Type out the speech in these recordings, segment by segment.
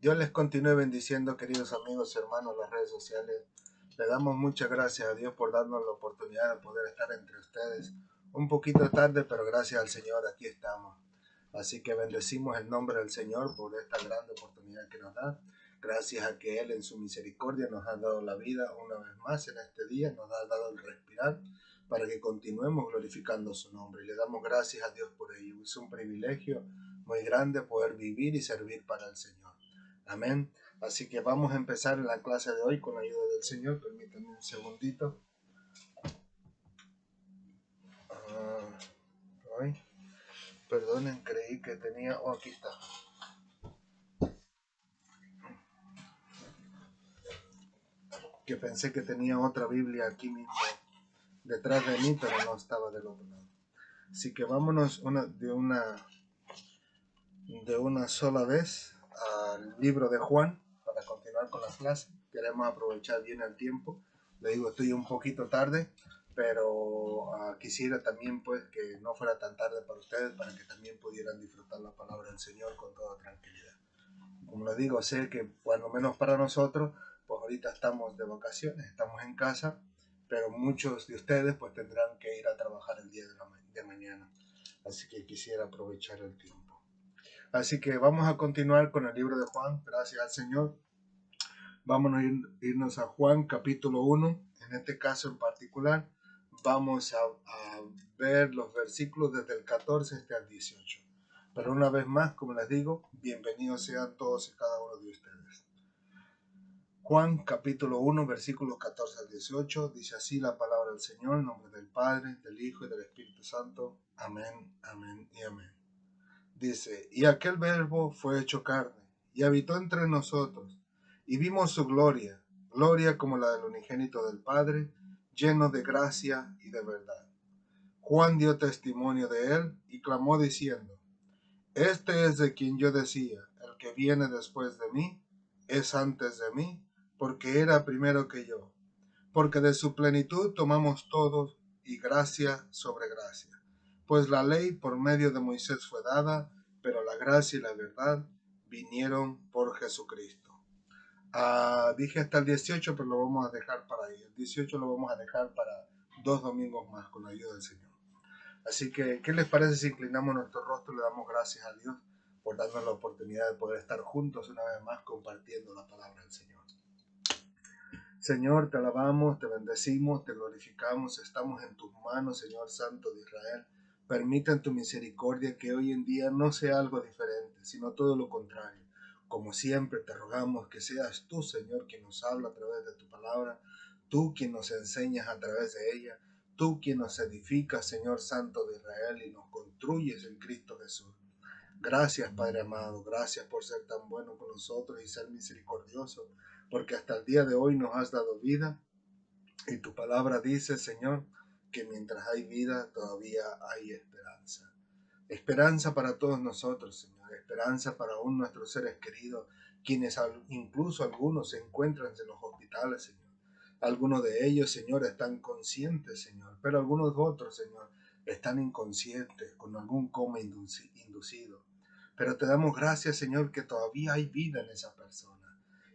Dios les continúe bendiciendo, queridos amigos y hermanos, las redes sociales. Le damos muchas gracias a Dios por darnos la oportunidad de poder estar entre ustedes. Un poquito tarde, pero gracias al Señor aquí estamos. Así que bendecimos el nombre del Señor por esta grande oportunidad que nos da. Gracias a que Él en su misericordia nos ha dado la vida una vez más en este día, nos ha dado el respirar para que continuemos glorificando su nombre. Y le damos gracias a Dios por ello. Es un privilegio muy grande poder vivir y servir para el Señor. Amén. Así que vamos a empezar en la clase de hoy con la ayuda del Señor. Permítanme un segundito. Ay, perdonen, creí que tenía... Oh, aquí está. Que pensé que tenía otra Biblia aquí mismo detrás de mí, pero no estaba del otro lado. Así que vámonos de una sola vez al libro de Juan para continuar con la clase. Queremos aprovechar bien el tiempo. Le digo, estoy un poquito tarde, pero quisiera también pues que no fuera tan tarde para ustedes, para que también pudieran disfrutar la palabra del Señor con toda tranquilidad. Como les digo, sé que por lo menos para nosotros, pues ahorita estamos de vacaciones, estamos en casa, pero muchos de ustedes pues tendrán que ir a trabajar el día de mañana. Así que quisiera aprovechar el tiempo. Así que vamos a continuar con el libro de Juan, gracias al Señor. Vamos a irnos a Juan capítulo 1, en este caso en particular, vamos a ver los versículos desde el 14 hasta el 18. Pero una vez más, como les digo, bienvenidos sean todos y cada uno de ustedes. Juan capítulo 1, versículos 14 al 18, dice así la palabra del Señor, en nombre del Padre, del Hijo y del Espíritu Santo. Amén, amén y amén. Dice, y aquel verbo fue hecho carne, y habitó entre nosotros, y vimos su gloria, gloria como la del unigénito del Padre, lleno de gracia y de verdad. Juan dio testimonio de él, y clamó diciendo, este es de quien yo decía, el que viene después de mí, es antes de mí, porque era primero que yo. Porque de su plenitud tomamos todos, y gracia sobre gracia. Pues la ley por medio de Moisés fue dada, pero la gracia y la verdad vinieron por Jesucristo. Dije hasta el 18, pero lo vamos a dejar para ahí. El 18 lo vamos a dejar para 2 domingos más con la ayuda del Señor. Así que, ¿qué les parece si inclinamos nuestro rostro y le damos gracias a Dios por darnos la oportunidad de poder estar juntos una vez más compartiendo la palabra del Señor? Señor, te alabamos, te bendecimos, te glorificamos, estamos en tus manos, Señor Santo de Israel. Permita en tu misericordia que hoy en día no sea algo diferente, sino todo lo contrario. Como siempre te rogamos que seas tú, Señor, quien nos habla a través de tu palabra, tú quien nos enseñas a través de ella, tú quien nos edificas, Señor Santo de Israel, y nos construyes en Cristo Jesús. Gracias, Padre amado, gracias por ser tan bueno con nosotros y ser misericordioso, porque hasta el día de hoy nos has dado vida y tu palabra dice, Señor, que mientras hay vida todavía hay esperanza. Esperanza para todos nosotros, Señor, esperanza para aún nuestros seres queridos, quienes incluso algunos se encuentran en los hospitales, Señor. Algunos de ellos, Señor, están conscientes, Señor, pero algunos otros, Señor, están inconscientes con algún coma inducido. Pero te damos gracias, Señor, que todavía hay vida en esa persona.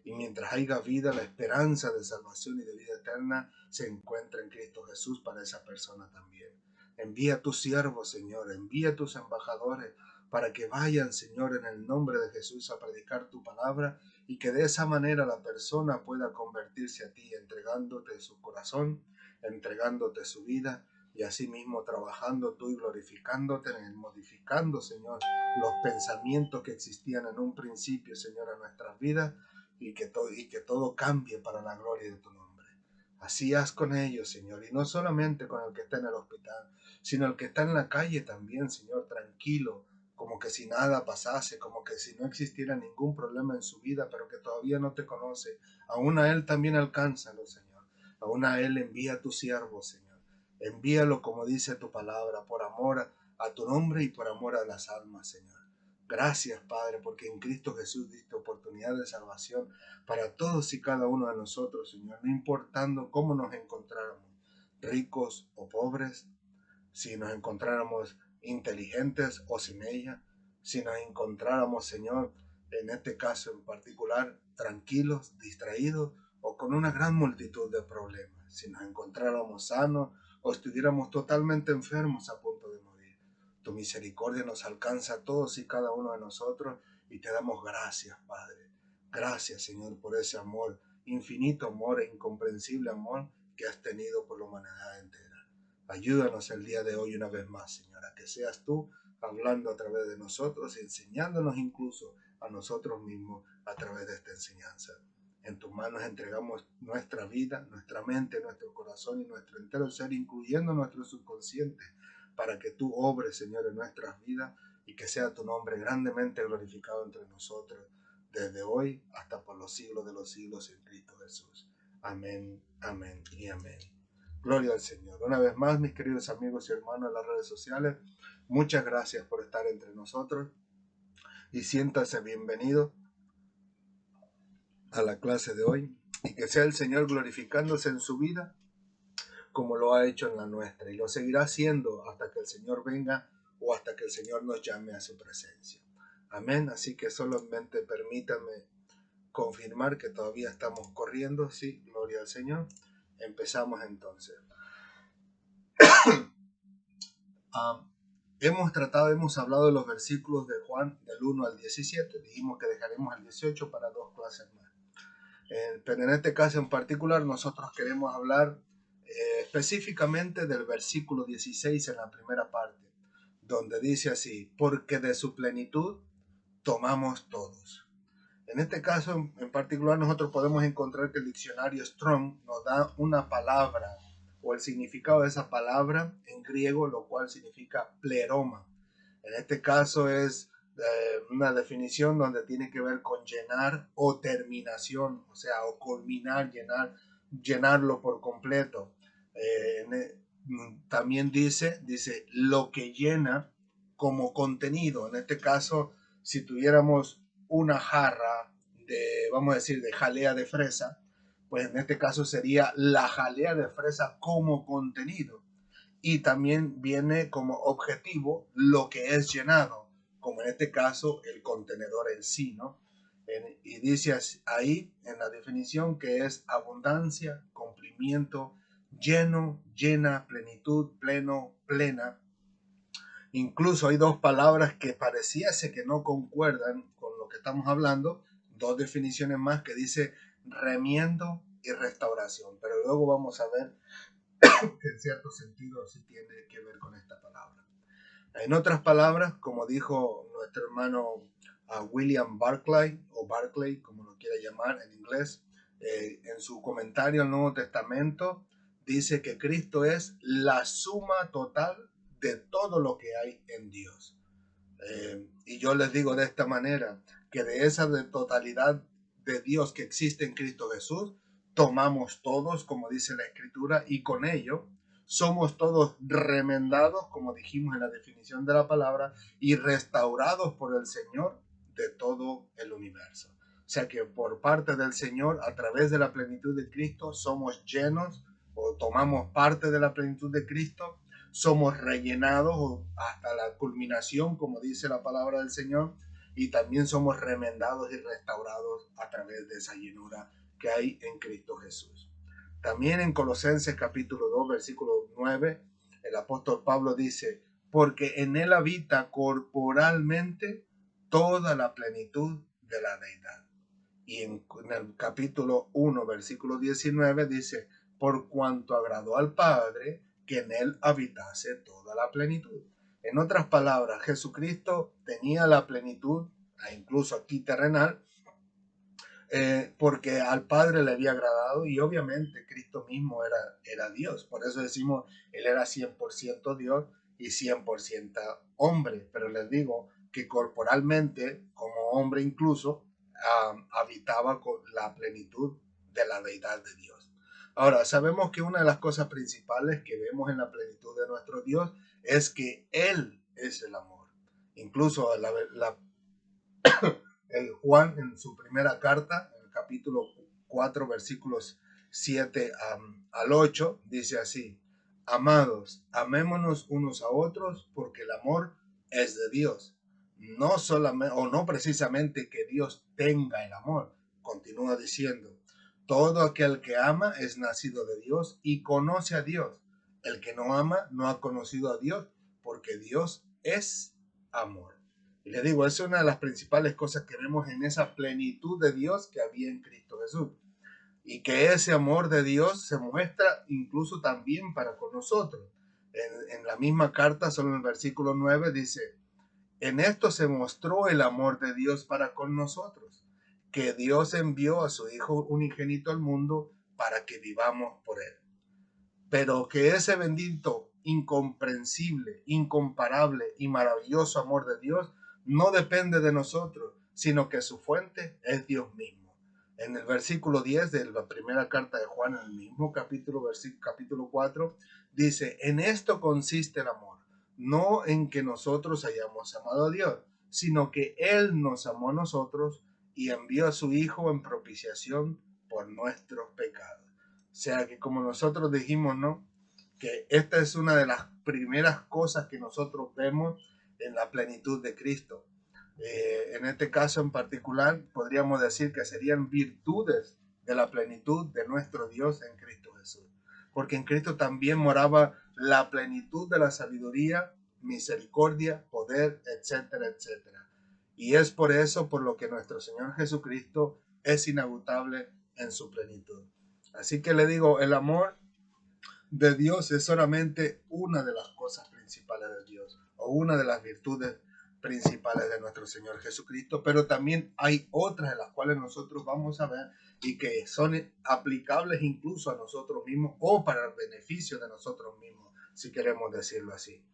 Y mientras haya vida, la esperanza de salvación y de vida eterna se encuentra en Cristo Jesús para esa persona también. Envía tus siervos, Señor, envía tus embajadores para que vayan, Señor, en el nombre de Jesús a predicar tu palabra y que de esa manera la persona pueda convertirse a ti, entregándote su corazón, entregándote su vida y asimismo trabajando tú y glorificándote, modificando, Señor, los pensamientos que existían en un principio, Señor, en nuestras vidas y que todo cambie para la gloria de tu nombre. Así haz con ellos, Señor, y no solamente con el que está en el hospital, sino el que está en la calle también, Señor, tranquilo, como que si nada pasase, como que si no existiera ningún problema en su vida, pero que todavía no te conoce. Aún a él también alcánzalo, Señor. Aún a él envía a tu siervo, Señor. Envíalo como dice tu palabra, por amor a tu nombre y por amor a las almas, Señor. Gracias, Padre, porque en Cristo Jesús diste oportunidad de salvación para todos y cada uno de nosotros, Señor, no importando cómo nos encontráramos, ricos o pobres, si nos encontráramos inteligentes o sin ella, si nos encontráramos, Señor, en este caso en particular, tranquilos, distraídos o con una gran multitud de problemas. Si nos encontráramos sanos o estuviéramos totalmente enfermos a punto de morir. Tu misericordia nos alcanza a todos y cada uno de nosotros y te damos gracias, Padre. Gracias, Señor, por ese amor, infinito amor e incomprensible amor que has tenido por la humanidad entera. Ayúdanos el día de hoy una vez más, Señor, a que seas tú hablando a través de nosotros y enseñándonos incluso a nosotros mismos a través de esta enseñanza. En tus manos entregamos nuestra vida, nuestra mente, nuestro corazón y nuestro entero ser, incluyendo nuestro subconsciente, para que tú obres, Señor, en nuestras vidas y que sea tu nombre grandemente glorificado entre nosotros, desde hoy hasta por los siglos de los siglos en Cristo Jesús. Amén, amén y amén. Gloria al Señor. Una vez más, mis queridos amigos y hermanos de las redes sociales, muchas gracias por estar entre nosotros y siéntase bienvenido a la clase de hoy y que sea el Señor glorificándose en su vida como lo ha hecho en la nuestra y lo seguirá haciendo hasta que el Señor venga o hasta que el Señor nos llame a su presencia. Amén. Así que solamente permítanme confirmar que todavía estamos corriendo. Sí, gloria al Señor. Empezamos entonces. Hemos hablado de los versículos de Juan del 1 al 17. Dijimos que dejaremos al 18 para 2 clases más. Pero en este caso en particular nosotros queremos hablar específicamente del versículo 16 en la primera parte, donde dice así: porque de su plenitud tomamos todos. En este caso en particular nosotros podemos encontrar que el diccionario Strong nos da una palabra o el significado de esa palabra en griego, lo cual significa pleroma. En este caso es una definición donde tiene que ver con llenar o terminación, o sea, o culminar, llenarlo por completo. También dice lo que llena como contenido. En este caso, si tuviéramos una jarra de, vamos a decir, de jalea de fresa, pues en este caso sería la jalea de fresa como contenido. Y también viene como objetivo lo que es llenado, como en este caso el contenedor en sí, ¿no? Y dice ahí en la definición que es abundancia, cumplimiento, lleno, llena, plenitud, pleno, plena. Incluso hay dos palabras que pareciese que no concuerdan con lo que estamos hablando, dos definiciones más que dice remiendo y restauración, pero luego vamos a ver que en cierto sentido sí tiene que ver con esta palabra. En otras palabras, como dijo nuestro hermano William Barclay, o Barclay, como lo quiera llamar en inglés, en su comentario al Nuevo Testamento, dice que Cristo es la suma total de todo lo que hay en Dios. Y yo les digo de esta manera, que de esa totalidad de Dios que existe en Cristo Jesús, tomamos todos, como dice la Escritura, y con ello somos todos remendados, como dijimos en la definición de la palabra, y restaurados por el Señor de todo el universo. O sea que por parte del Señor, a través de la plenitud de Cristo, somos llenos o tomamos parte de la plenitud de Cristo, somos rellenados hasta la culminación, como dice la palabra del Señor, y también somos remendados y restaurados a través de esa llenura que hay en Cristo Jesús. También en Colosenses capítulo 2, versículo 9, el apóstol Pablo dice: porque en él habita corporalmente toda la plenitud de la deidad. Y en el capítulo 1, versículo 19 dice: por cuanto agradó al Padre que en él habitase toda la plenitud. En otras palabras, Jesucristo tenía la plenitud, incluso aquí terrenal, porque al Padre le había agradado y obviamente Cristo mismo era Dios. Por eso decimos, Él era 100% Dios y 100% hombre. Pero les digo que corporalmente, como hombre incluso, habitaba con la plenitud de la deidad de Dios. Ahora, sabemos que una de las cosas principales que vemos en la plenitud de nuestro Dios es que Él es el amor. Incluso el Juan en su primera carta, en el capítulo 4, versículos 7 al 8, dice así: amados, amémonos unos a otros porque el amor es de Dios. no solamente, o no precisamente que Dios tenga el amor. Continúa diciendo, todo aquel que ama es nacido de Dios y conoce a Dios. El que no ama no ha conocido a Dios, porque Dios es amor. Y le digo, es una de las principales cosas que vemos en esa plenitud de Dios que había en Cristo Jesús. Y que ese amor de Dios se muestra incluso también para con nosotros. En la misma carta, solo en el versículo 9, dice, en esto se mostró el amor de Dios para con nosotros, que Dios envió a su Hijo unigénito al mundo para que vivamos por él. Pero que ese bendito, incomprensible, incomparable y maravilloso amor de Dios no depende de nosotros, sino que su fuente es Dios mismo. En el versículo 10 de la primera carta de Juan, en el mismo capítulo, capítulo 4, dice, en esto consiste el amor, no en que nosotros hayamos amado a Dios, sino que Él nos amó a nosotros y envió a su Hijo en propiciación por nuestros pecados. O sea que como nosotros dijimos, ¿no? Que esta es una de las primeras cosas que nosotros vemos en la plenitud de Cristo. En este caso en particular, podríamos decir que serían virtudes de la plenitud de nuestro Dios en Cristo Jesús. Porque en Cristo también moraba la plenitud de la sabiduría, misericordia, poder, etcétera, etcétera. Y es por eso por lo que nuestro Señor Jesucristo es inagotable en su plenitud. Así que le digo, el amor de Dios es solamente una de las cosas principales de Dios o una de las virtudes principales de nuestro Señor Jesucristo, pero también hay otras de las cuales nosotros vamos a ver y que son aplicables incluso a nosotros mismos o para el beneficio de nosotros mismos, si queremos decirlo así.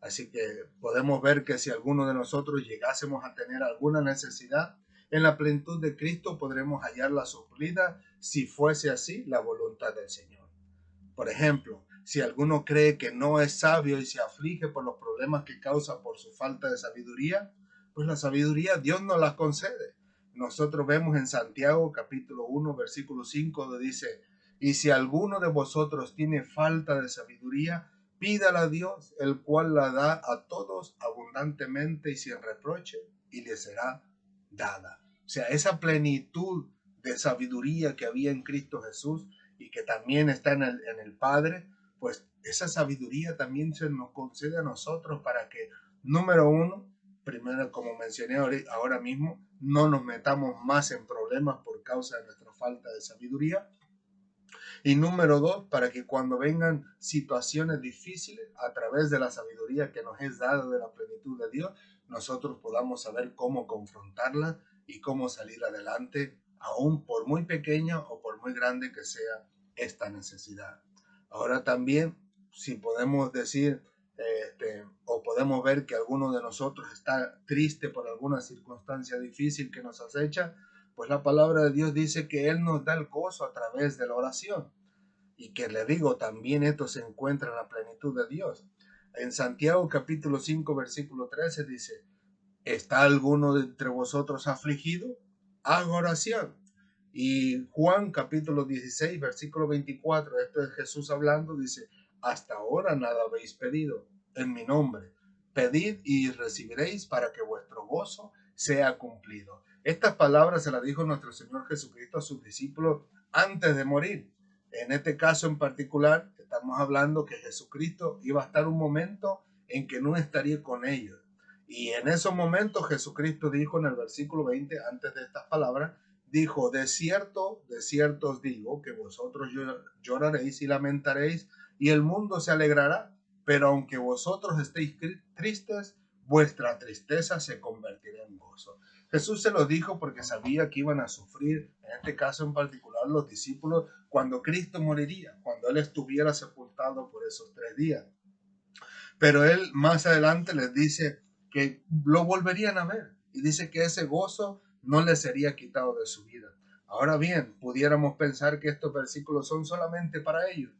Así que podemos ver que si alguno de nosotros llegásemos a tener alguna necesidad, en la plenitud de Cristo podremos hallarla suplida si fuese así la voluntad del Señor. Por ejemplo, si alguno cree que no es sabio y se aflige por los problemas que causa por su falta de sabiduría, pues la sabiduría Dios nos la concede. Nosotros vemos en Santiago capítulo 1 versículo 5 donde dice, y si alguno de vosotros tiene falta de sabiduría, pídala a Dios, el cual la da a todos abundantemente y sin reproche, y le será dada. O sea, esa plenitud de sabiduría que había en Cristo Jesús y que también está en el Padre, pues esa sabiduría también se nos concede a nosotros para que, número uno, primero, como mencioné ahora mismo, no nos metamos más en problemas por causa de nuestra falta de sabiduría. Y número dos, para que cuando vengan situaciones difíciles, a través de la sabiduría que nos es dada de la plenitud de Dios, nosotros podamos saber cómo confrontarla y cómo salir adelante, aún por muy pequeña o por muy grande que sea esta necesidad. Ahora también, si podemos decir, o podemos ver que alguno de nosotros está triste por alguna circunstancia difícil que nos acecha, pues la palabra de Dios dice que Él nos da el gozo a través de la oración. Y que le digo, también esto se encuentra en la plenitud de Dios. En Santiago capítulo 5 versículo 13 dice, ¿está alguno de entre vosotros afligido? Haga oración. Y Juan capítulo 16 versículo 24, esto es Jesús hablando, dice, hasta ahora nada habéis pedido en mi nombre. Pedid y recibiréis para que vuestro gozo sea cumplido. Estas palabras se las dijo nuestro Señor Jesucristo a sus discípulos antes de morir. En este caso en particular, estamos hablando que Jesucristo iba a estar un momento en que no estaría con ellos. Y en esos momentos Jesucristo dijo en el versículo 20, antes de estas palabras, dijo, de cierto os digo que vosotros lloraréis y lamentaréis y el mundo se alegrará, pero aunque vosotros estéis tristes, vuestra tristeza se convertirá en gozo. Jesús se lo dijo porque sabía que iban a sufrir, en este caso en particular los discípulos, cuando Cristo moriría, cuando Él estuviera sepultado por esos 3 días. Pero Él más adelante les dice que lo volverían a ver y dice que ese gozo no les sería quitado de su vida. Ahora bien, pudiéramos pensar que estos versículos son solamente para ellos,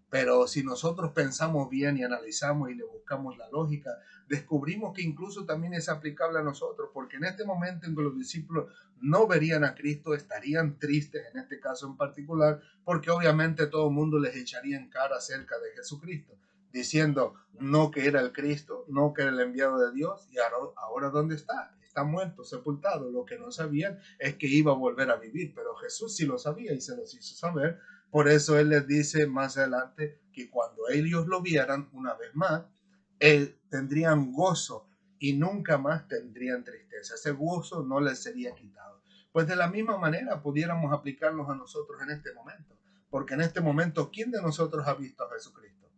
pero si nosotros pensamos bien y analizamos y le buscamos la lógica, descubrimos que incluso también es aplicable a nosotros, porque en este momento en que los discípulos no verían a Cristo, estarían tristes en este caso en particular, porque obviamente todo el mundo les echaría en cara acerca de Jesucristo. diciendo no que era el Cristo, no que era el enviado de Dios, y ahora ¿dónde está? Está muerto, sepultado. Lo que no sabían es que iba a volver a vivir, pero Jesús sí lo sabía y se los hizo saber. Por eso Él les dice más adelante que cuando ellos lo vieran una vez más, tendrían gozo y nunca más tendrían tristeza. Ese gozo no les sería quitado. Pues de la misma manera pudiéramos aplicarnos a nosotros en este momento. Porque en este momento, ¿quién de nosotros ha visto a Jesucristo?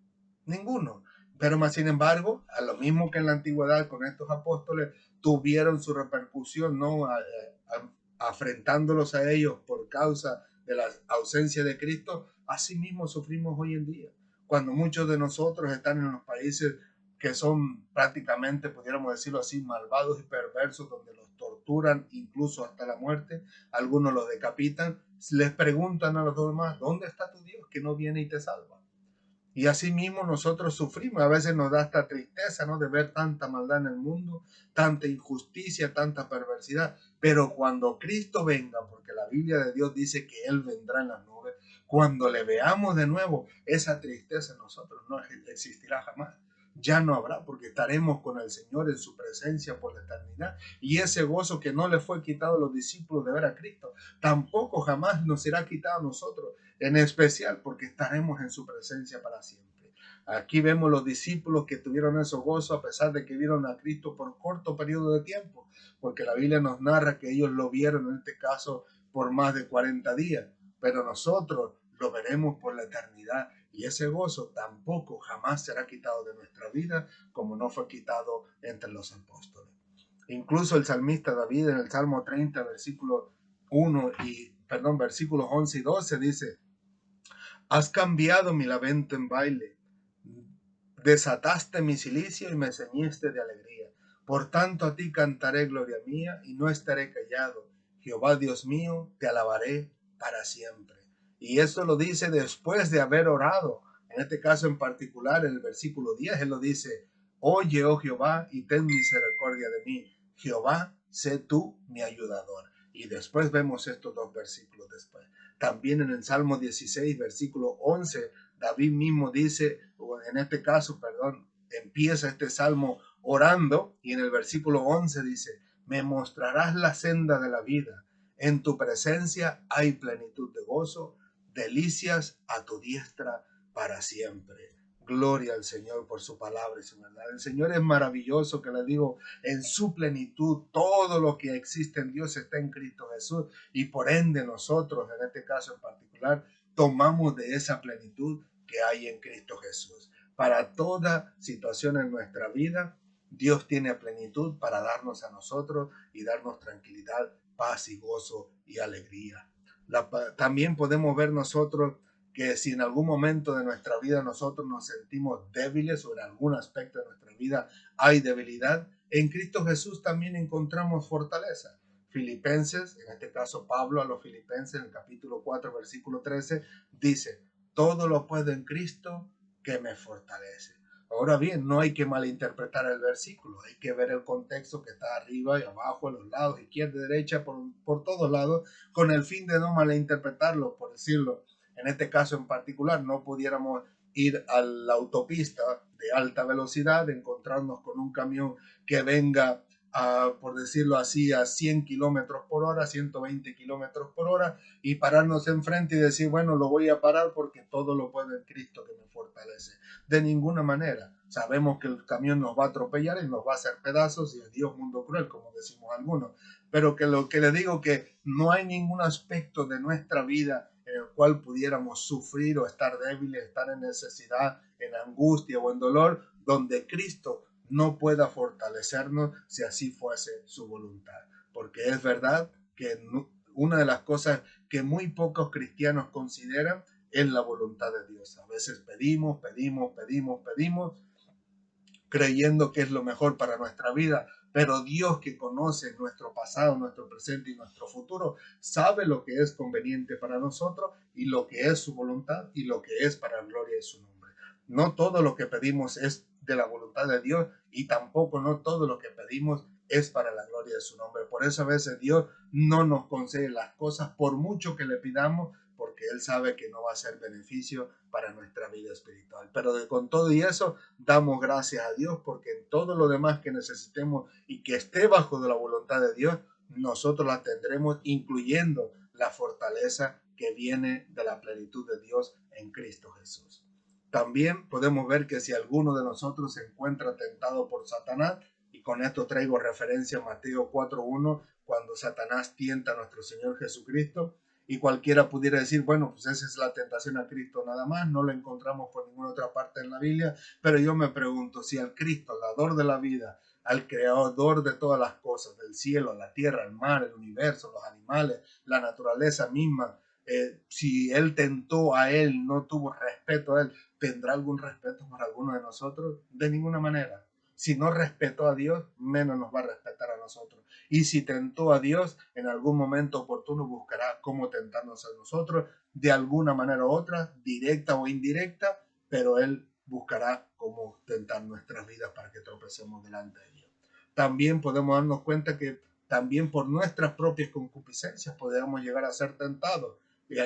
Ninguno. Pero más sin embargo, a lo mismo que en la antigüedad con estos apóstoles, tuvieron su repercusión, ¿no? Afrentándolos a ellos por causa de la ausencia de Cristo, así mismo sufrimos hoy en día. Cuando muchos de nosotros están en los países que son prácticamente, pudiéramos decirlo así, malvados y perversos, donde los torturan incluso hasta la muerte, algunos los decapitan, les preguntan a los demás, ¿dónde está tu Dios que no viene y te salva? Y así mismo nosotros sufrimos, a veces nos da esta tristeza, ¿no? De ver tanta maldad en el mundo, tanta injusticia, tanta perversidad. Pero cuando Cristo venga, porque la Biblia de Dios dice que Él vendrá en las nubes, cuando le veamos de nuevo, esa tristeza en nosotros no existirá jamás. Ya no habrá, porque estaremos con el Señor en su presencia por la eternidad. Y ese gozo que no le fue quitado a los discípulos de ver a Cristo, tampoco jamás nos será quitado a nosotros, en especial porque estaremos en su presencia para siempre. Aquí vemos los discípulos que tuvieron esos gozos a pesar de que vieron a Cristo por corto periodo de tiempo, porque la Biblia nos narra que ellos lo vieron en este caso por más de 40 días, pero nosotros lo veremos por la eternidad y ese gozo tampoco jamás será quitado de nuestra vida como no fue quitado entre los apóstoles. Incluso el salmista David en el Salmo 30, versículos 11 y 12 dice: has cambiado mi lamento en baile, desataste mi cilicio y me ceñiste de alegría. Por tanto a ti cantaré gloria mía y no estaré callado. Jehová Dios mío, te alabaré para siempre. Y eso lo dice después de haber orado. En este caso en particular, en el versículo 10, él lo dice: oye, oh Jehová, y ten misericordia de mí. Jehová, sé tú mi ayudador. Y después vemos estos dos versículos después. También en el Salmo 16, versículo 11, David mismo dice, o en este caso, perdón, empieza este salmo orando y en el versículo 11 dice: me mostrarás la senda de la vida, en tu presencia hay plenitud de gozo, delicias a tu diestra para siempre. Gloria al Señor por su palabra y su verdad. El Señor es maravilloso, que le digo, en su plenitud, todo lo que existe en Dios está en Cristo Jesús, y por ende nosotros, en este caso en particular, tomamos de esa plenitud que hay en Cristo Jesús. Para toda situación en nuestra vida, Dios tiene plenitud para darnos a nosotros y darnos tranquilidad, paz y gozo y alegría. También podemos ver nosotros que si en algún momento de nuestra vida nosotros nos sentimos débiles o en algún aspecto de nuestra vida hay debilidad, en Cristo Jesús también encontramos fortaleza. Filipenses, en este caso Pablo a los Filipenses en el capítulo 4 versículo 13 dice: todo lo puedo en Cristo que me fortalece. Ahora bien, no hay que malinterpretar el versículo, hay que ver el contexto que está arriba y abajo, a los lados, izquierda y derecha, por todos lados, con el fin de no malinterpretarlo, por decirlo. En este caso en particular, no pudiéramos ir a la autopista de alta velocidad, encontrarnos con un camión que venga por decirlo así, a 100 kilómetros por hora, 120 kilómetros por hora, y pararnos enfrente y decir, bueno, lo voy a parar porque todo lo puedo en Cristo que me fortalece. De ninguna manera. Sabemos que el camión nos va a atropellar y nos va a hacer pedazos, y Dios mundo cruel, como decimos algunos. Pero que lo que le digo, que no hay ningún aspecto de nuestra vida en el cual pudiéramos sufrir o estar débiles, estar en necesidad, en angustia o en dolor, donde Cristo no pueda fortalecernos si así fuese su voluntad. Porque es verdad que una de las cosas que muy pocos cristianos consideran es la voluntad de Dios. A veces pedimos, creyendo que es lo mejor para nuestra vida, pero Dios, que conoce nuestro pasado, nuestro presente y nuestro futuro, sabe lo que es conveniente para nosotros y lo que es su voluntad y lo que es para la gloria de su nombre. No todo lo que pedimos es de la voluntad de Dios, y tampoco no todo lo que pedimos es para la gloria de su nombre. Por eso a veces Dios no nos concede las cosas por mucho que le pidamos, porque porque Él sabe que no va a ser beneficio para nuestra vida espiritual. Pero con todo y eso, damos gracias a Dios porque en todo lo demás que necesitemos y que esté bajo de la voluntad de Dios, nosotros la tendremos, incluyendo la fortaleza que viene de la plenitud de Dios en Cristo Jesús. También podemos ver que si alguno de nosotros se encuentra tentado por Satanás, y con esto traigo referencia a Mateo 4:1, cuando Satanás tienta a nuestro Señor Jesucristo, y cualquiera pudiera decir, bueno, pues esa es la tentación a Cristo nada más, no la encontramos por ninguna otra parte en la Biblia, pero yo me pregunto, si al Cristo, al dador de la vida, al creador de todas las cosas, del cielo, la tierra, el mar, el universo, los animales, la naturaleza misma, si Él tentó a Él, no tuvo respeto a Él, ¿tendrá algún respeto por alguno de nosotros? De ninguna manera. Si no respetó a Dios, menos nos va a respetar a nosotros. Y si tentó a Dios, en algún momento oportuno buscará cómo tentarnos a nosotros, de alguna manera u otra, directa o indirecta, pero Él buscará cómo tentar nuestras vidas para que tropecemos delante de Dios. También podemos darnos cuenta que también por nuestras propias concupiscencias podemos llegar a ser tentados.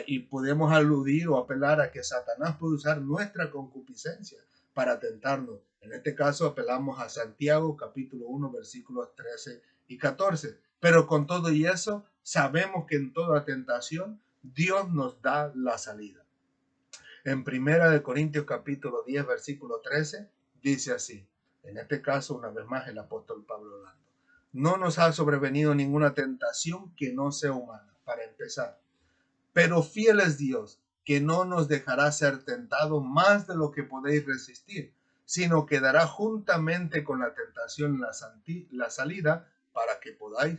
Y podemos aludir o apelar a que Satanás puede usar nuestra concupiscencia para tentarnos. En este caso apelamos a Santiago capítulo 1 versículos 13 y 14. Pero con todo y eso, sabemos que en toda tentación Dios nos da la salida. En Primera de Corintios capítulo 10 versículo 13 dice así, en este caso una vez más el apóstol Pablo hablando, no nos ha sobrevenido ninguna tentación que no sea humana, para empezar. Pero fiel es Dios, que no nos dejará ser tentados más de lo que podéis resistir, sino que dará juntamente con la tentación la salida para que podáis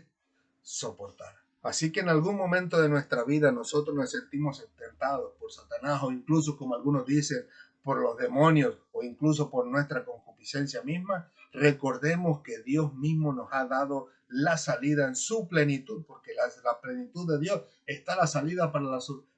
soportar. Así que en algún momento de nuestra vida nosotros nos sentimos tentados por Satanás o incluso, como algunos dicen, por los demonios o incluso por nuestra concupiscencia misma, recordemos que Dios mismo nos ha dado la salida en su plenitud, porque la plenitud de Dios está la salida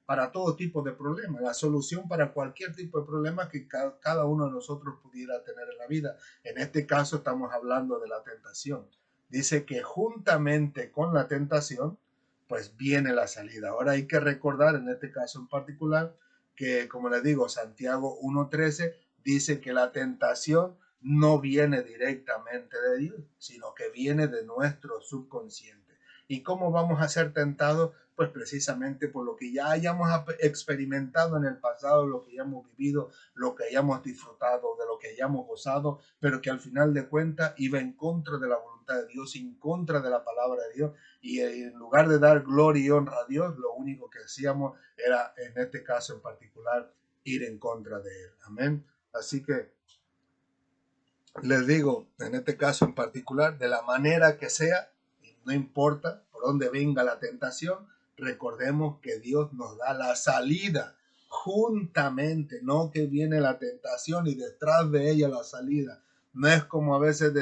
para todo tipo de problemas, la solución para cualquier tipo de problema que cada uno de nosotros pudiera tener en la vida. En este caso estamos hablando de la tentación. Dice que juntamente con la tentación, pues viene la salida. Ahora hay que recordar en este caso en particular que, como les digo, Santiago 1:13 dice que la tentación no viene directamente de Dios, sino que viene de nuestro subconsciente. ¿Y cómo vamos a ser tentados? Pues precisamente por lo que ya hayamos experimentado en el pasado, lo que ya hemos vivido, lo que hayamos disfrutado, de lo que hayamos gozado, pero que al final de cuentas iba en contra de la voluntad de Dios, en contra de la palabra de Dios, y en lugar de dar gloria y honra a Dios, lo único que hacíamos era, en este caso en particular, ir en contra de Él. Amén. Así que les digo, en este caso en particular, de la manera que sea, no importa por dónde venga la tentación, recordemos que Dios nos da la salida juntamente, no que viene la tentación y detrás de ella la salida. No es como a veces,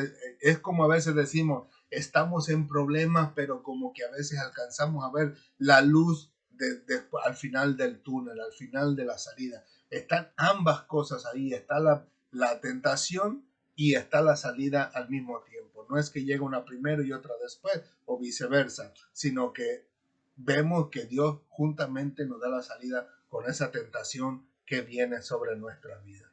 es como a veces decimos, estamos en problemas, pero como que a veces alcanzamos a ver la luz al final del túnel, al final de la salida. Están ambas cosas ahí, está la tentación y está la salida al mismo tiempo. No es que llega una primero y otra después o viceversa, sino que vemos que Dios juntamente nos da la salida con esa tentación que viene sobre nuestra vida.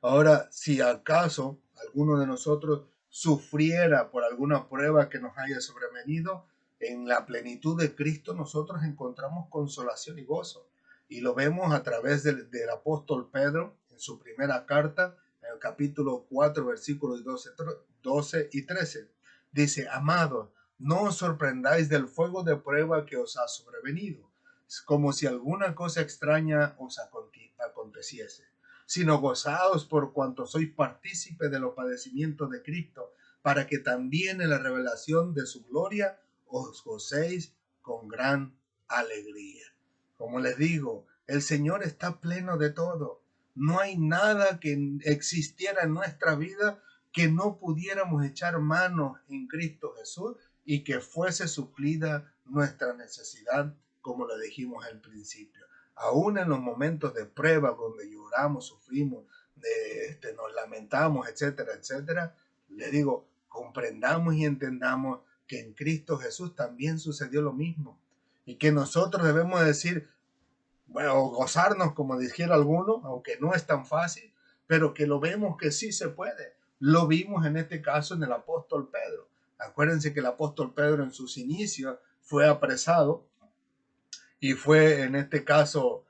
Ahora, si acaso alguno de nosotros sufriera por alguna prueba que nos haya sobrevenido, en la plenitud de Cristo nosotros encontramos consolación y gozo. Y lo vemos a través del apóstol Pedro en su primera carta, en el capítulo 4, versículos 12 y 13. Dice, amados, no os sorprendáis del fuego de prueba que os ha sobrevenido, como si alguna cosa extraña os aconteciese, sino gozaos por cuanto sois partícipe de los padecimientos de Cristo, para que también en la revelación de su gloria os gocéis con gran alegría. Como les digo, el Señor está pleno de todo. No hay nada que existiera en nuestra vida que no pudiéramos echar mano en Cristo Jesús y que fuese suplida nuestra necesidad, como lo dijimos al principio. Aún en los momentos de prueba donde lloramos, sufrimos, nos lamentamos, etcétera, etcétera, le digo, comprendamos y entendamos que en Cristo Jesús también sucedió lo mismo y que nosotros debemos decir, bueno, gozarnos, como dijera alguno, aunque no es tan fácil, pero que lo vemos que sí se puede. Lo vimos en este caso en el apóstol Pedro. Acuérdense que el apóstol Pedro en sus inicios fue apresado y fue en este caso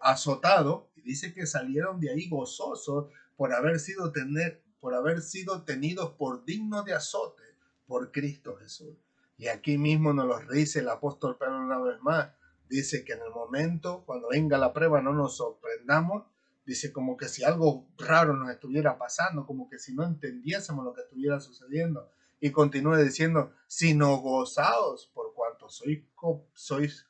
azotado. Y dice que salieron de ahí gozosos por haber sido tenidos por dignos de azote por Cristo Jesús. Y aquí mismo nos lo dice el apóstol Pedro una vez más. Dice que en el momento, cuando venga la prueba, no nos sorprendamos. Dice como que si algo raro nos estuviera pasando, como que si no entendiésemos lo que estuviera sucediendo. Y continúa diciendo, sino gozaos por cuanto sois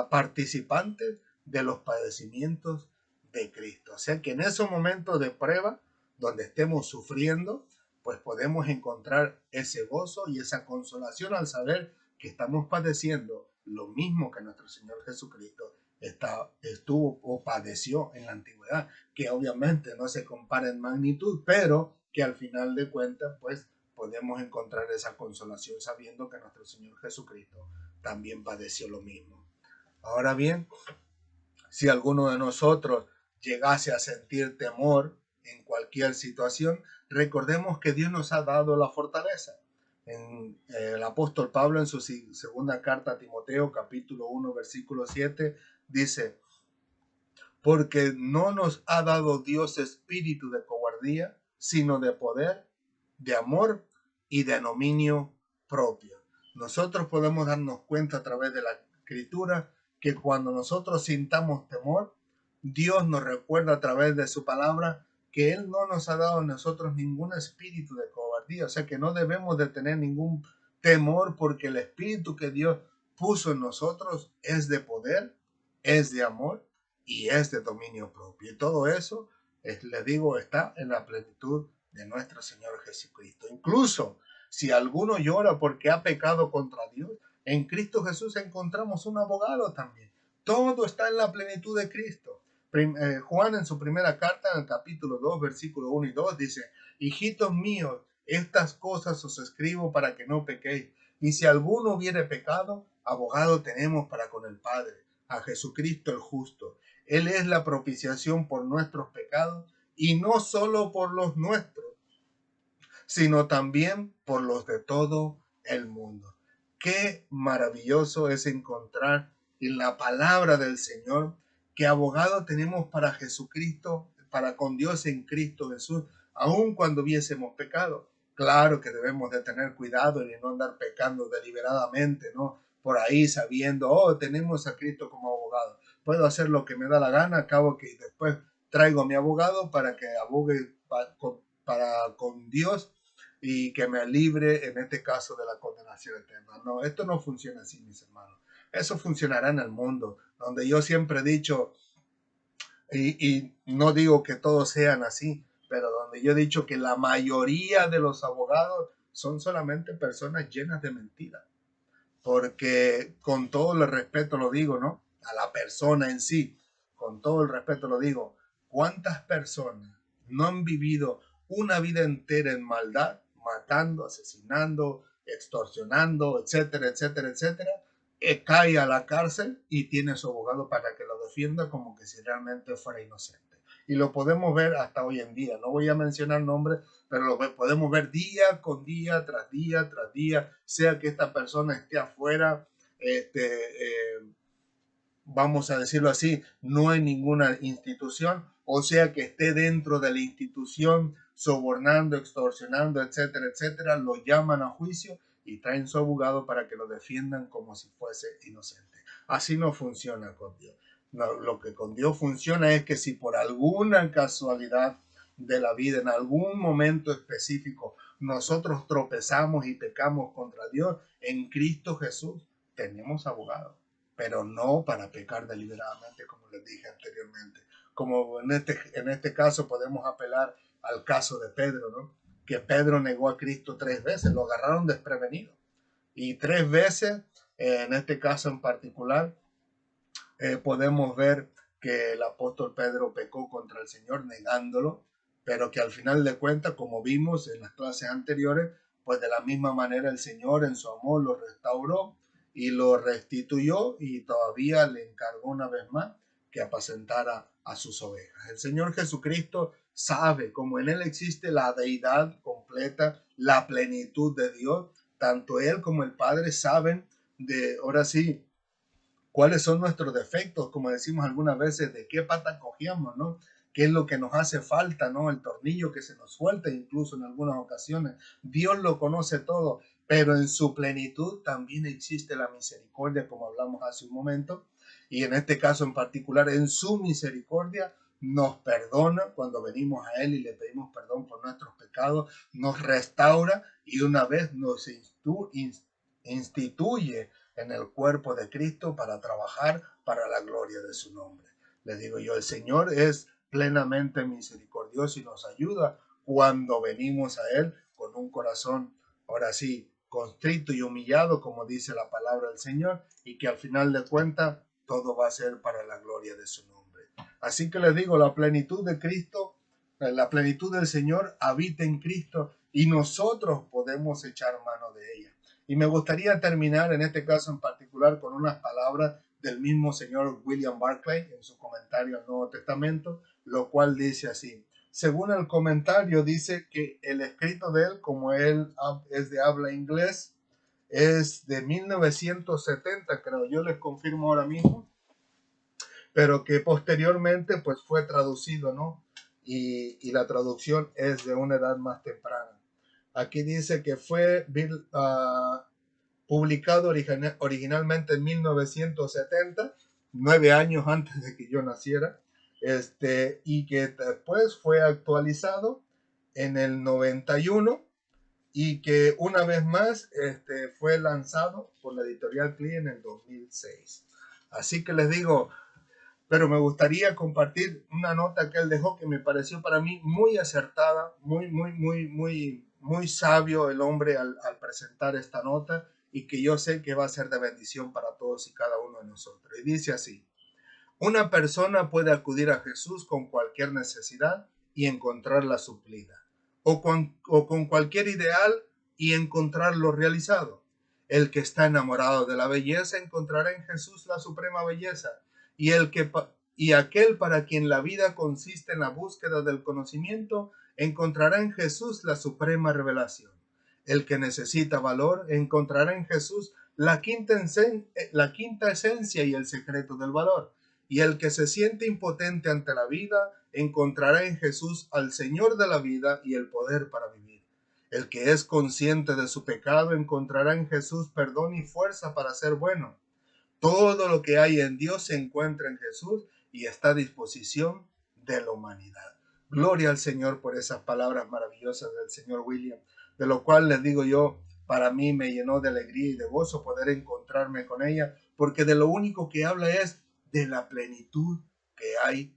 participantes de los padecimientos de Cristo. O sea que en esos momentos de prueba, donde estemos sufriendo, pues podemos encontrar ese gozo y esa consolación al saber que estamos padeciendo lo mismo que nuestro Señor Jesucristo estuvo o padeció en la antigüedad, que obviamente no se compara en magnitud, pero que al final de cuentas, pues podemos encontrar esa consolación sabiendo que nuestro Señor Jesucristo también padeció lo mismo. Ahora bien, si alguno de nosotros llegase a sentir temor en cualquier situación, recordemos que Dios nos ha dado la fortaleza. El apóstol Pablo en su segunda carta a Timoteo, capítulo 1, versículo 7, dice, porque no nos ha dado Dios espíritu de cobardía, sino de poder, de amor y de dominio propio. Nosotros podemos darnos cuenta a través de la escritura que cuando nosotros sintamos temor, Dios nos recuerda a través de su palabra que Él no nos ha dado a nosotros ningún espíritu de cobardía, o sea que no debemos de tener ningún temor porque el espíritu que Dios puso en nosotros es de poder, es de amor y es de dominio propio. Y todo eso, les digo, está en la plenitud de nuestro Señor Jesucristo. Incluso si alguno llora porque ha pecado contra Dios, en Cristo Jesús encontramos un abogado también. Todo está en la plenitud de Cristo. Juan en su primera carta, en el capítulo 2, versículo 1 y 2, dice, hijitos míos, estas cosas os escribo para que no pequéis. Y si alguno hubiere pecado, abogado tenemos para con el Padre, a Jesucristo el justo. Él es la propiciación por nuestros pecados, y no solo por los nuestros, sino también por los de todo el mundo. Qué maravilloso es encontrar en la palabra del Señor que abogado tenemos para Jesucristo, para con Dios en Cristo Jesús, aun cuando hubiésemos pecado. Claro que debemos de tener cuidado y no andar pecando deliberadamente, ¿no? Por ahí sabiendo, oh, tenemos a Cristo como abogado. Puedo hacer lo que me da la gana, acabo que después traigo a mi abogado para que abogue para con Dios y que me libre en este caso de la condenación eterna. No, esto no funciona así, mis hermanos. Eso funcionará en el mundo, donde yo siempre he dicho, y no digo que todos sean así, pero donde yo he dicho que la mayoría de los abogados son solamente personas llenas de mentiras. Porque con todo el respeto lo digo, ¿no? A la persona en sí, con todo el respeto lo digo, ¿cuántas personas no han vivido una vida entera en maldad, matando, asesinando, extorsionando, etcétera, etcétera, etcétera? Cae a la cárcel y tiene su abogado para que lo defienda como que si realmente fuera inocente. Y lo podemos ver hasta hoy en día. No voy a mencionar nombres, pero lo podemos ver día con día, tras día, sea que esta persona esté afuera, vamos a decirlo así, no hay ninguna institución, o sea que esté dentro de la institución sobornando, extorsionando, etcétera, etcétera, lo llaman a juicio y traen su abogado para que lo defiendan como si fuese inocente. Así no funciona con Dios. No, lo que con Dios funciona es que si por alguna casualidad de la vida, en algún momento específico, nosotros tropezamos y pecamos contra Dios, en Cristo Jesús tenemos abogado, pero no para pecar deliberadamente, como les dije anteriormente. Como en este caso podemos apelar al caso de Pedro, ¿no? Que Pedro negó a Cristo 3 veces, lo agarraron desprevenido. Y 3 veces, en este caso en particular, podemos ver que el apóstol Pedro pecó contra el Señor negándolo, pero que al final de cuentas, como vimos en las clases anteriores, pues de la misma manera el Señor en su amor lo restauró y lo restituyó y todavía le encargó una vez más que apacentara a sus ovejas. El Señor Jesucristo sabe, como en Él existe la deidad completa, la plenitud de Dios, tanto Él como el Padre saben de, ahora sí, cuáles son nuestros defectos, como decimos algunas veces, de qué pata cogíamos, ¿no? ¿Qué es lo que nos hace falta, ¿no? El tornillo que se nos suelta incluso en algunas ocasiones. Dios lo conoce todo, pero en su plenitud también existe la misericordia, como hablamos hace un momento, y en este caso en particular, en su misericordia nos perdona cuando venimos a Él y le pedimos perdón por nuestros pecados, nos restaura y una vez nos instituye en el cuerpo de Cristo para trabajar para la gloria de su nombre. Les digo yo, el Señor es plenamente misericordioso y nos ayuda cuando venimos a Él con un corazón, ahora sí, constrito y humillado, como dice la palabra del Señor, y que al final de cuentas todo va a ser para la gloria de su nombre. Así que les digo, la plenitud de Cristo, la plenitud del Señor habita en Cristo y nosotros podemos echar mano de ella. Y me gustaría terminar en este caso en particular con unas palabras del mismo señor William Barclay en su comentario al Nuevo Testamento, lo cual dice así. Según el comentario, dice que el escrito de él, como él es de habla inglés, es de 1970, creo, yo les confirmo ahora mismo, pero que posteriormente pues fue traducido, ¿no? Y la traducción es de una edad más temprana. Aquí dice que fue publicado originalmente en 1970, 9 años antes de que yo naciera, y que después fue actualizado en el 91 y que una vez más fue lanzado por la editorial CLI en el 2006. Así que les digo, pero me gustaría compartir una nota que él dejó que me pareció para mí muy acertada, muy sabio el hombre al presentar esta nota y que yo sé que va a ser de bendición para todos y cada uno de nosotros. Y dice así: una persona puede acudir a Jesús con cualquier necesidad y encontrarla suplida, o con cualquier ideal y encontrarlo realizado. El que está enamorado de la belleza encontrará en Jesús la suprema belleza, y, y aquel para quien la vida consiste en la búsqueda del conocimiento encontrará en Jesús la suprema revelación. El que necesita valor encontrará en Jesús la quinta esencia y el secreto del valor. Y el que se siente impotente ante la vida encontrará en Jesús al Señor de la vida y el poder para vivir. El que es consciente de su pecado encontrará en Jesús perdón y fuerza para ser bueno. Todo lo que hay en Dios se encuentra en Jesús y está a disposición de la humanidad. Gloria al Señor por esas palabras maravillosas del señor William, de lo cual les digo yo, para mí me llenó de alegría y de gozo poder encontrarme con ella, porque de lo único que habla es de la plenitud que hay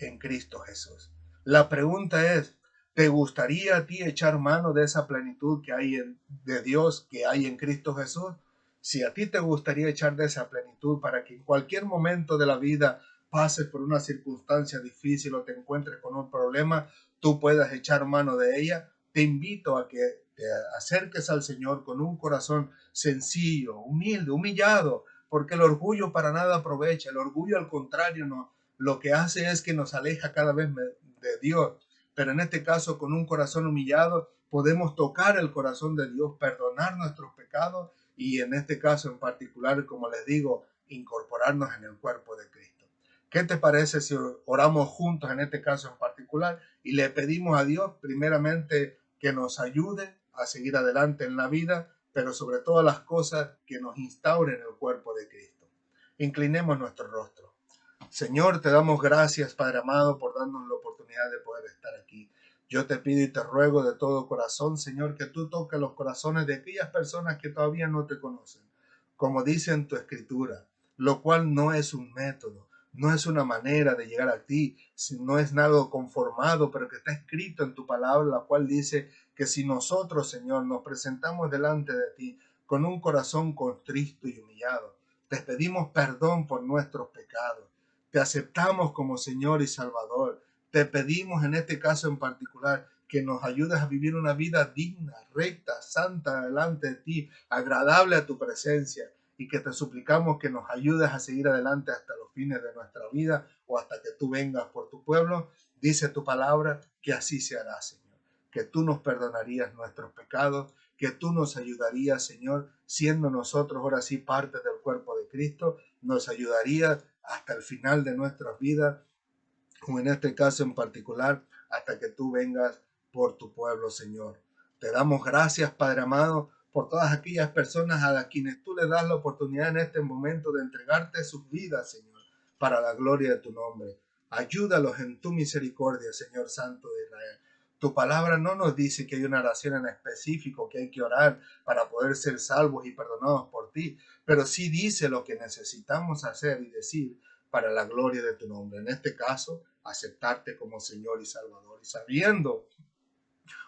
en Cristo Jesús. La pregunta es, ¿te gustaría a ti echar mano de esa plenitud que hay de Dios que hay en Cristo Jesús? Si a ti te gustaría echar de esa plenitud para que en cualquier momento de la vida pases por una circunstancia difícil o te encuentres con un problema, tú puedas echar mano de ella, te invito a que te acerques al Señor con un corazón sencillo, humilde, humillado, porque el orgullo para nada aprovecha. El orgullo, al contrario, no, lo que hace es que nos aleja cada vez de Dios. Pero en este caso, con un corazón humillado, podemos tocar el corazón de Dios, perdonar nuestros pecados y en este caso en particular, como les digo, incorporarnos en el cuerpo de Cristo. ¿Qué te parece si oramos juntos en este caso en particular y le pedimos a Dios primeramente que nos ayude a seguir adelante en la vida, pero sobre todas las cosas que nos instaure en el cuerpo de Cristo? Inclinemos nuestro rostro. Señor, te damos gracias, Padre amado, por darnos la oportunidad de poder estar aquí. Yo te pido y te ruego de todo corazón, Señor, que tú toques los corazones de aquellas personas que todavía no te conocen, como dice en tu escritura, lo cual no es un método, no es una manera de llegar a ti, no es nada conformado, pero que está escrito en tu palabra, la cual dice que si nosotros, Señor, nos presentamos delante de ti con un corazón contristo y humillado, te pedimos perdón por nuestros pecados, te aceptamos como Señor y Salvador. Te pedimos en este caso en particular que nos ayudes a vivir una vida digna, recta, santa delante de ti, agradable a tu presencia. y que te suplicamos que nos ayudes a seguir adelante hasta los fines de nuestra vida o hasta que tú vengas por tu pueblo. Dice tu palabra que así se hará, Señor, que tú nos perdonarías nuestros pecados, que tú nos ayudarías, Señor, siendo nosotros ahora sí parte del cuerpo de Cristo, nos ayudarías hasta el final de nuestras vidas, o en este caso en particular, hasta que tú vengas por tu pueblo, Señor. Te damos gracias, Padre amado, por todas aquellas personas a las quienes tú le das la oportunidad en este momento de entregarte sus vidas, Señor, para la gloria de tu nombre. Ayúdalos en tu misericordia, Señor Santo de Israel. Tu palabra no nos dice que hay una oración en específico que hay que orar para poder ser salvos y perdonados por ti, pero sí dice lo que necesitamos hacer y decir para la gloria de tu nombre. En este caso, aceptarte como Señor y Salvador. Y sabiendo,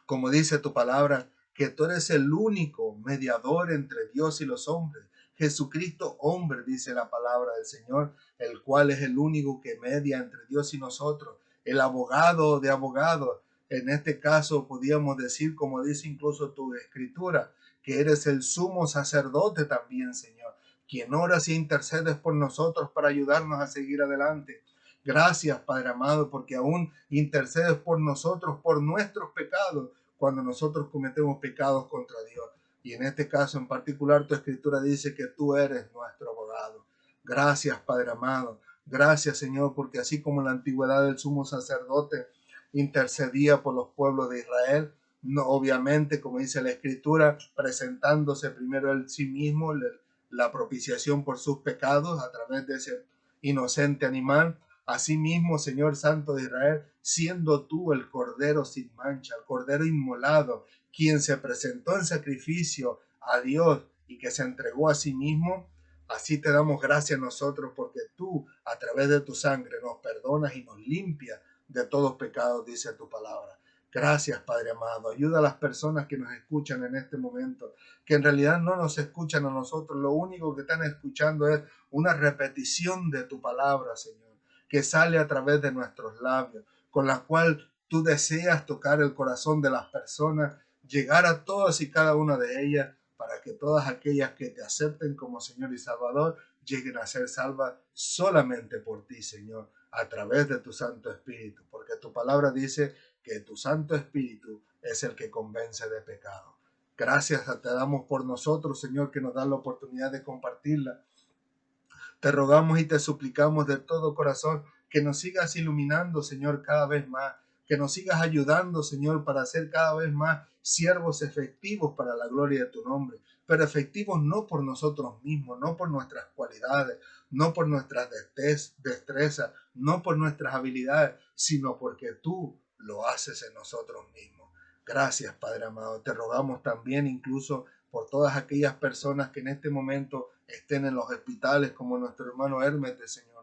como dice tu palabra, que tú eres el único mediador entre Dios y los hombres. Jesucristo, hombre, dice la palabra del Señor, el cual es el único que media entre Dios y nosotros, el abogado de abogados. En este caso, podríamos decir, como dice incluso tu escritura, que eres el sumo sacerdote también, Señor, quien oras e intercedes por nosotros para ayudarnos a seguir adelante. Gracias, Padre amado, porque aún intercedes por nosotros, por nuestros pecados, cuando nosotros cometemos pecados contra Dios. Y en este caso en particular, tu escritura dice que tú eres nuestro abogado. Gracias, Padre amado. Gracias, Señor, porque así como en la antigüedad el sumo sacerdote intercedía por los pueblos de Israel, no, obviamente, como dice la escritura, presentándose primero él sí mismo, la propiciación por sus pecados a través de ese inocente animal. Asimismo, Señor Santo de Israel, siendo tú el Cordero sin mancha, el Cordero inmolado, quien se presentó en sacrificio a Dios y que se entregó a sí mismo, así te damos gracias nosotros porque tú, a través de tu sangre, nos perdonas y nos limpias de todos pecados, dice tu palabra. Gracias, Padre amado. Ayuda a las personas que nos escuchan en este momento, que en realidad no nos escuchan a nosotros. Lo único que están escuchando es una repetición de tu palabra, Señor, que sale a través de nuestros labios, con la cual tú deseas tocar el corazón de las personas, llegar a todas y cada una de ellas, para que todas aquellas que te acepten como Señor y Salvador lleguen a ser salvas solamente por ti, Señor, a través de tu Santo Espíritu, porque tu palabra dice que tu Santo Espíritu es el que convence de pecado. Gracias te damos por nosotros, Señor, que nos da la oportunidad de compartirla. Te rogamos y te suplicamos de todo corazón que nos sigas iluminando, Señor, cada vez más, que nos sigas ayudando, Señor, para ser cada vez más siervos efectivos para la gloria de tu nombre, pero efectivos no por nosotros mismos, no por nuestras cualidades, no por nuestras destrezas, no por nuestras habilidades, sino porque tú lo haces en nosotros mismos. Gracias, Padre amado. Te rogamos también incluso por todas aquellas personas que en este momento estén en los hospitales, como nuestro hermano Hermes, Señor.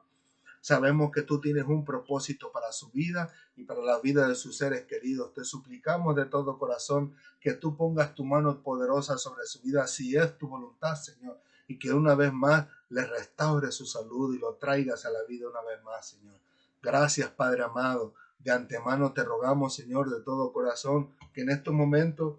Sabemos que tú tienes un propósito para su vida y para la vida de sus seres queridos. Te suplicamos de todo corazón que tú pongas tu mano poderosa sobre su vida, si es tu voluntad, Señor, y que una vez más le restaure su salud y lo traigas a la vida una vez más, Señor. Gracias, Padre amado. De antemano te rogamos, Señor, de todo corazón, que en estos momentos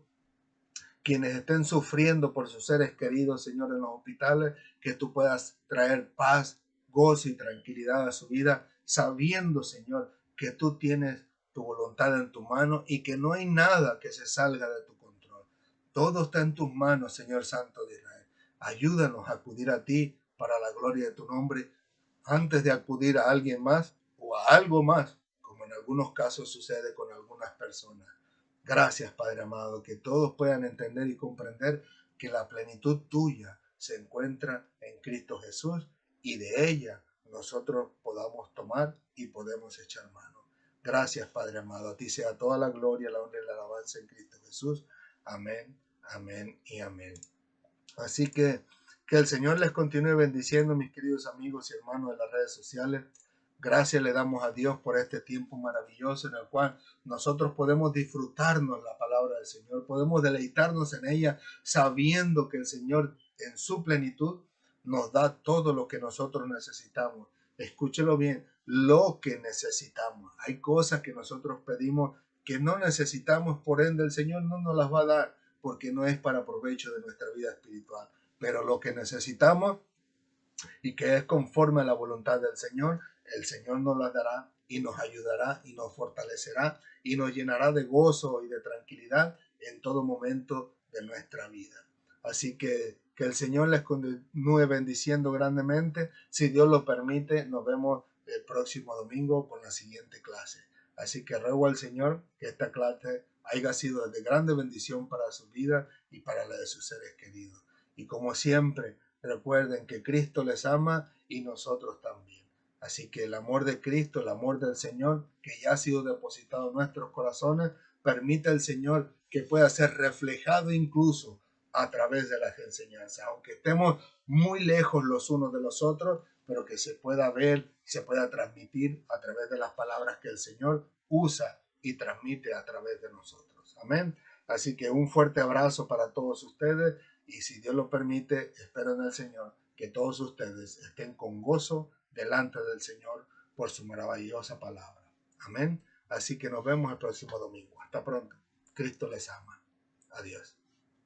quienes estén sufriendo por sus seres queridos, Señor, en los hospitales, que tú puedas traer paz, gozo y tranquilidad a su vida, sabiendo, Señor, que tú tienes tu voluntad en tu mano y que no hay nada que se salga de tu control. Todo está en tus manos, Señor Santo de Israel. Ayúdanos a acudir a ti para la gloria de tu nombre antes de acudir a alguien más o a algo más, como en algunos casos sucede con algunas personas. Gracias, Padre amado, que todos puedan entender y comprender que la plenitud tuya se encuentra en Cristo Jesús y de ella nosotros podamos tomar y podemos echar mano. Gracias, Padre amado. A ti sea toda la gloria, la honra y la alabanza en Cristo Jesús. Amén, amén y amén. Así que el Señor les continúe bendiciendo, mis queridos amigos y hermanos de las redes sociales. Gracias le damos a Dios por este tiempo maravilloso en el cual nosotros podemos disfrutarnos la palabra del Señor, podemos deleitarnos en ella sabiendo que el Señor en su plenitud nos da todo lo que nosotros necesitamos. Escúchelo bien, lo que necesitamos. Hay cosas que nosotros pedimos que no necesitamos, por ende el Señor no nos las va a dar porque no es para provecho de nuestra vida espiritual. pero lo que necesitamos y que es conforme a la voluntad del Señor, el Señor nos las dará y nos ayudará y nos fortalecerá y nos llenará de gozo y de tranquilidad en todo momento de nuestra vida. Así que el Señor les continúe bendiciendo grandemente. Si Dios lo permite, nos vemos el próximo domingo con la siguiente clase. Así que ruego al Señor que esta clase haya sido de grande bendición para su vida y para la de sus seres queridos. Y como siempre, recuerden que Cristo les ama y nosotros también. Así que el amor de Cristo, el amor del Señor, que ya ha sido depositado en nuestros corazones, permite al Señor que pueda ser reflejado incluso a través de las enseñanzas, aunque estemos muy lejos los unos de los otros, pero que se pueda ver, se pueda transmitir a través de las palabras que el Señor usa y transmite a través de nosotros. Amén. Así que un fuerte abrazo para todos ustedes y si Dios lo permite, espero en el Señor que todos ustedes estén con gozo delante del Señor por su maravillosa palabra. Amén. Así que nos vemos el próximo domingo. Hasta pronto. Cristo les ama. Adiós.